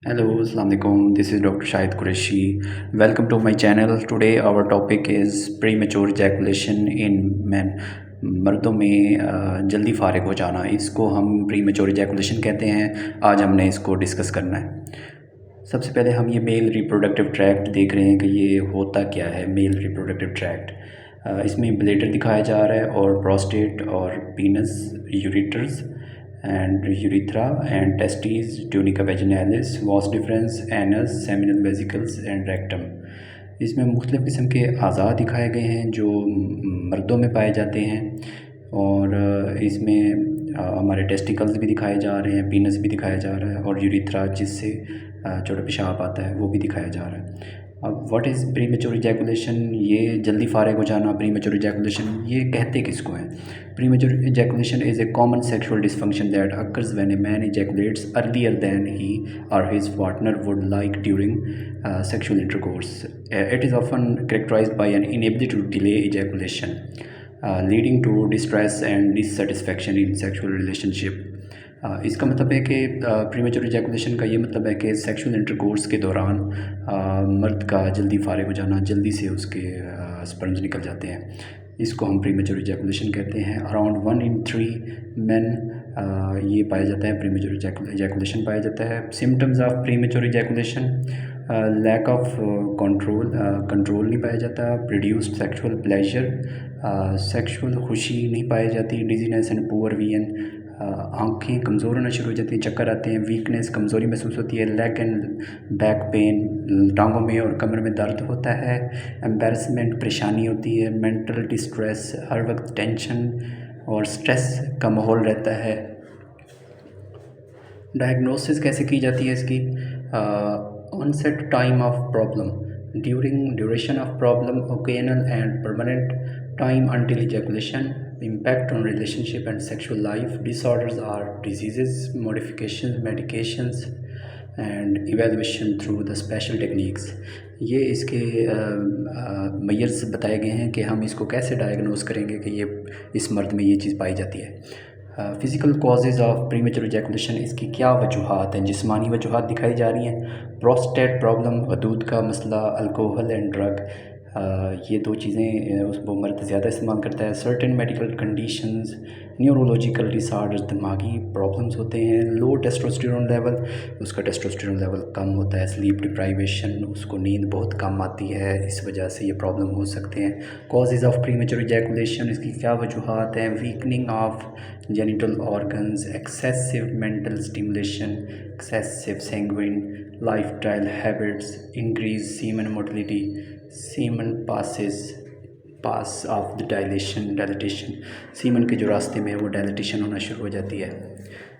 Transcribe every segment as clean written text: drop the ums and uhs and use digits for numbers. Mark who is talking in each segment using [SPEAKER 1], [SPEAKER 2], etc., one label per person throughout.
[SPEAKER 1] Hello, Assalamu alaikum. This is Dr. Shahid Qureshi. Welcome to my channel. Today our topic is premature ejaculation in men. मर्दों में जल्दी फारिग हो जाना, इसको हम प्रीमेच्योर ejaculation कहते हैं। आज हमने इसको डिस्कस करना है। सबसे पहले हम ये मेल रिप्रोडक्टिव ट्रैक्ट देख रहे हैं कि ये होता क्या है। मेल रिप्रोडक्टिव ट्रैक्ट इसमें ब्लेडर दिखाया जा रहा है और प्रोस्टेट और पीनस, ureters and urethra and testis, tunica vaginalis, vas deferens, anus, seminal vesicles and rectum. इसमें मुख्तलिफ़ किस्म के अज़ा दिखाए गए हैं जो मर्दों में पाए जाते हैं और इसमें हमारे टेस्टिकल्स भी दिखाए जा रहे हैं, पीनस भी दिखाया जा रहा है और यूरिथ्रा जिससे छोटा पेशाब आता है वो भी दिखाया जा रहा है। अब व्हाट इज़ प्रीमेच्योर इजैकुलेशन, ये जल्दी फारिग हो जाना, प्रीमेच्योर इजैकुलेशन ये कहते किसको हैं? Premature ejaculation is a common sexual dysfunction that occurs when a man ejaculates earlier than he or his partner would like during sexual intercourse. It is often characterized by an inability to delay ejaculation, leading to distress and dissatisfaction in sexual relationship. इसका मतलब है कि premature ejaculation का ये मतलब है कि sexual intercourse के दौरान मर्द का जल्दी फारिग हो जाना, जल्दी से उसके स्पर्म्स निकल जाते हैं। इसको हम प्रीमेच्योर इजैकुलेशन कहते हैं। अराउंड 1 in 3 men ये पाया जाता है, प्रीमेच्योर इजैकुलेशन पाया जाता है। Symptoms of premature ejaculation: lack of control नहीं पाया जाता, प्रोड्यूस्ड सेक्सुअल प्लेजर, सेक्सुअल खुशी नहीं पाई जाती, डिजीनेस एंड पुअर विजन, आँखें कमज़ोर होना शुरू हो जाती हैं, चक्कर आते हैं, वीकनेस कमज़ोरी महसूस होती है, लेग एंड बैक पेन, टांगों में और कमर में दर्द होता है, एम्बैरसमेंट परेशानी होती है, मेंटल डिस्ट्रेस, हर वक्त टेंशन और स्ट्रेस का माहौल रहता है। डायग्नोसिस कैसे की जाती है इसकी? Onset time of problem, duration of problem, occasional and permanent time until ejaculation, impact on relationship and sexual life, disorders or diseases, modifications, medications and evaluation through the special techniques। ये इसके measures बताए गए हैं कि हम इसको कैसे diagnose करेंगे कि ये इस मर्द में ये चीज़ पाई जाती है। Physical causes of premature ejaculation, इसकी क्या वजूहात हैं? जिस्मानी वजूहात दिखाई जा रही हैं। प्रोस्टेट प्रॉब्लम, वदूद का मसला, अल्कोहल एंड ड्रग, ये दो चीज़ें वो मर्द ज़्यादा इस्तेमाल करता है। Certain medical conditions, neurological disorders, दिमागी प्रॉब्लम्स होते हैं। लो टेस्टोस्टेरोन लेवल, उसका टेस्टोस्टेरोन लेवल कम होता है। स्लीप डिप्राइवेशन, उसको नींद बहुत कम आती है, इस वजह से ये प्रॉब्लम हो सकते हैं। कॉजेज़ ऑफ प्रीमेच्योर इजैकुलेशन, इसकी क्या वजूहात हैं? Weakening of genital organs, excessive mental stimulation, excessive sanguine lifestyle habits, increase semen motility, semen pass of the dilatation, semen के जो रास्ते में वो डायलेटेशन होना शुरू हो जाती है।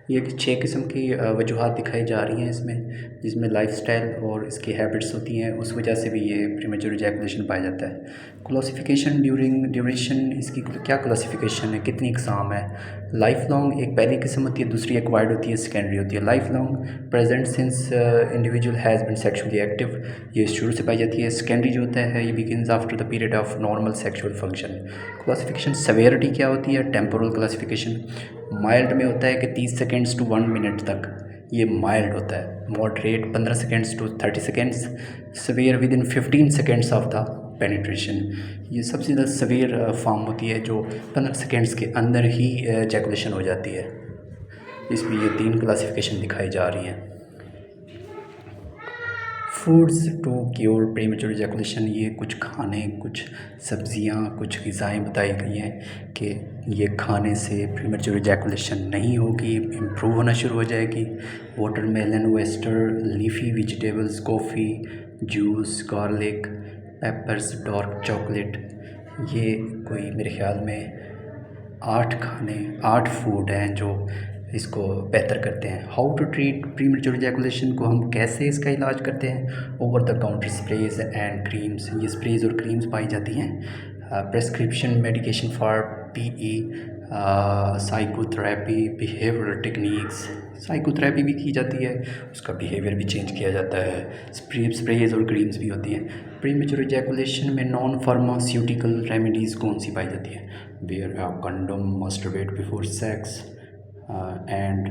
[SPEAKER 1] ये 6 किस्म की वजूहात दिखाई जा रही हैं इसमें, जिसमें लाइफस्टाइल और इसकी हैबिट्स होती हैं, उस वजह से भी ये प्रीमेच्योर इजैकुलेशन पाया जाता है। क्लासिफिकेशन ड्यूरेशन, इसकी क्या क्लासिफिकेशन है, कितनी इकसाम है? लाइफ लॉन्ग एक पहली किस्म होती है, दूसरी एक्वायर्ड होती है, सेकेंडरी होती है। Life long present since individual has been sexually active, ये शुरू से पाई जाती है। सेकेंडरी जो होता है ये begins after the period of normal sexual function. Classification severity क्या होती है? टेम्पोरल क्लासिफिकेशन, माइल्ड में होता है कि 30 सेकेंड्स टू 1 मिनट तक ये माइल्ड होता है। Moderate 15 seconds to 30 seconds, severe within 15 seconds of the penetration. ये सबसे ज़्यादा सवेयर फॉर्म होती है जो 15 सेकेंड्स के अंदर ही एजैकुलेशन हो जाती है। इसमें ये 3 क्लासिफिकेशन दिखाई जा रही हैं। Foods to cure premature ejaculation, ये कुछ खाने, कुछ सब्ज़ियाँ, कुछ ग़िज़ाएँ बताई गई हैं कि ये खाने से प्रीमेच्योर इजैकुलेशन नहीं होगी, इम्प्रूव होना शुरू हो जाएगी। Watermelon, Wester, leafy vegetables, coffee, juice, garlic, papers, dark chocolate, ये कोई मेरे ख़्याल में 8 फूड हैं जो इसको बेहतर करते हैं। How to treat premature ejaculation, को हम कैसे इसका इलाज करते हैं? Over the counter sprays and creams, ये स्प्रेज और क्रीम्स पाई जाती हैं। Prescription medication for PE, psychotherapy, behavioural techniques, psychotherapy भी की जाती है, उसका बिहेवियर भी चेंज किया जाता है। स्प्रेज और क्रीम्स भी होती हैं। प्रीमेच्योर इजैकुलेशन में नॉन फार्मास्यूटिकल रेमेडीज़ कौन सी पाई जाती हैं? Wear a condom, masturbate before sex, and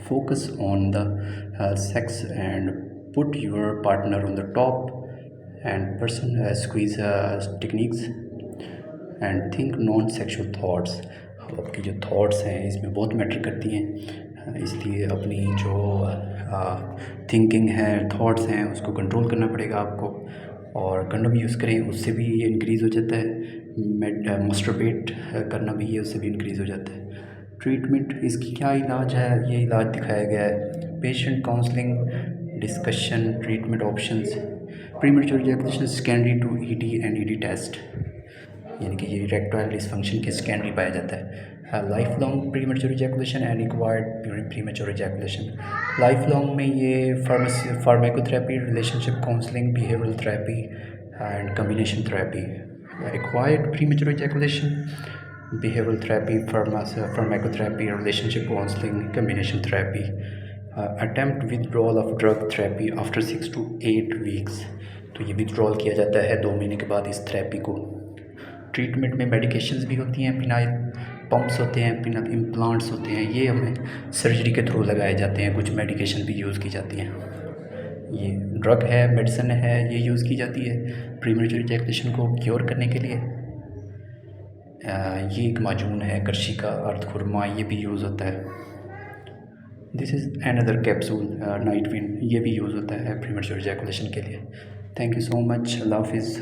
[SPEAKER 1] focus on the sex and put your partner on the top and person squeeze techniques and think non sexual thoughts. आपकी जो thoughts हैं इसमें बहुत मैटर करती हैं, इसलिए अपनी जो थिंकिंग है, थाट्स हैं, उसको कंट्रोल करना पड़ेगा आपको। और कंडोम यूज़ करें, उससे भी ये इंक्रीज़ हो जाता है। मस्टरबेट करना भी ये उससे भी इंक्रीज़ हो जाता है। ट्रीटमेंट, इसकी क्या इलाज है, ये इलाज दिखाया गया है। Patient counselling, discussion, treatment options. Premature ejaculation secondary to ED and ED test, यानी कि ये इरेक्टाइल डिसफंक्शन के सेकेंडरी पाया जाता है। Life long premature ejaculation and required during premature ejaculation. Life long में ये pharmacotherapy, relationship counselling, behavioural therapy and combination therapy. Required premature ejaculation, behavioral therapy, pharmacotherapy, relationship counseling, combination therapy. Attempt withdrawal of drug therapy after 6 to 8 weeks। तो ये withdrawal किया जाता है 2 महीने के बाद इस थेरेपी को। ट्रीटमेंट में मेडिकेशंस भी होती हैं, पिनाइल पम्प्स होते हैं, पिनाइल इम्प्लांट्स होते हैं, ये हमें सर्जरी के थ्रू लगाए जाते हैं। कुछ मेडिकेशन भी यूज़ की जाती हैं। ये ड्रग है, मेडिसिन है, ये यूज़ की जाती है प्रीमेच्योर इजैकुलेशन को क्योर करने के लिए। ये एक माजून है करशी का, अर्ध खुरमा, ये भी यूज़ होता है। This is another capsule night win, ये भी यूज़ होता है प्रीमेच्योर इजैकुलेशन के लिए। थैंक यू सो मच, अल्लाह हाफिज़।